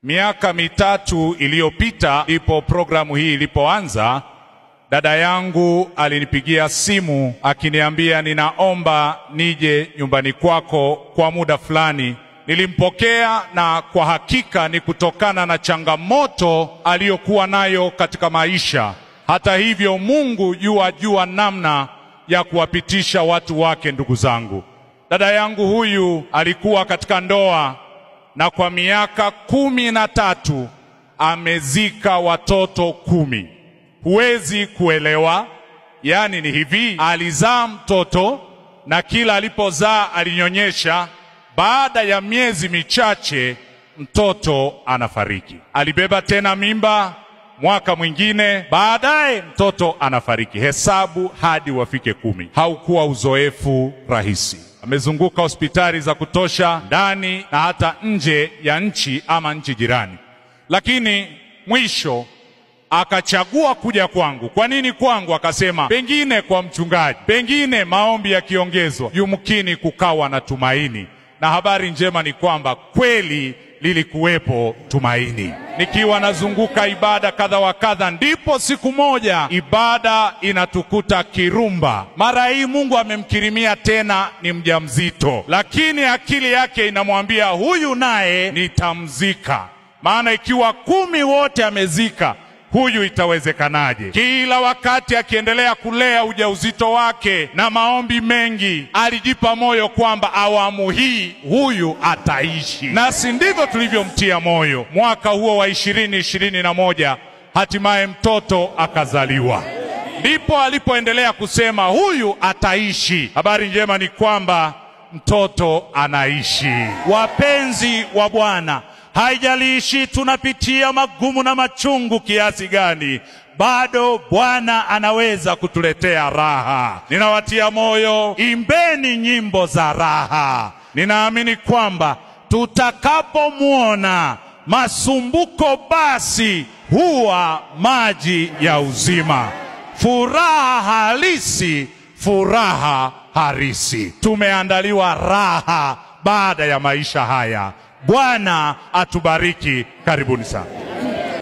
Miaka mitatu iliyopita ndipo programu hii ilipoanza. Dada yangu alinipigia simu akiniambia ninaomba nije nyumbani kwako kwa muda fulani. Nilimpokea na kwa hakika ni kutokana na changamoto aliyokuwa nayo katika maisha. Hata hivyo Mungu jua namna ya kuwapitisha watu wake. Ndugu zangu, dada yangu huyu alikuwa katika ndoa na kwa miaka 13 amezika watoto 10. Huwezi kuelewa, yani ni hivi, alizaa mtoto na kila alipozaa alinyonyesha. Baada ya miezi michache mtoto anafariki. Alibeba tena mimba mwaka mwingine, baadaye mtoto anafariki. Hesabu hadi wafike 10. Haukuwa uzoefu rahisi. Amezunguka hospitali za kutosha ndani na hata nje ya nchi ama nchi jirani, lakini mwisho akachagua kuja kwangu. Kwa nini kwangu? Akasema pengine kwa mchungaji, pengine maombi yakiongezwa yumkini kukawa na tumaini. Na habari njema ni kwamba kweli lilikuwepo tumaini. Nikiwa nazunguka ibada kadha wa kadha, ndipo siku moja ibada inatukuta Kirumba. Mara hii Mungu amemkirimia tena ni mjamzito, lakini akili yake inamwambia huyu naye nitamzika. Maana ikiwa 10 wote amezika, huyu itawezekanaje? Kila wakati akiendelea kulea ujauzito wake na maombi mengi, alijipa moyo kwamba awamu hii huyu ataishi. Nasi ndivyo tulivyomtia moyo. Mwaka huo wa 2021 hatimaye mtoto akazaliwa. Ndipo alipoendelea kusema huyu ataishi. Habari njema ni kwamba mtoto anaishi. Wapenzi wa Bwana, haijalishi tunapitia magumu na machungu kiasi gani, bado Bwana anaweza kutuletea raha. Ninawatia moyo, imbeni nyimbo za raha. Ninaamini kwamba tutakapomuona masumbuko, basi huwa maji ya uzima. Furaha halisi, furaha harisi. Tumeandaliwa raha baada ya maisha haya. Bwana atubariki. Karibuni sana.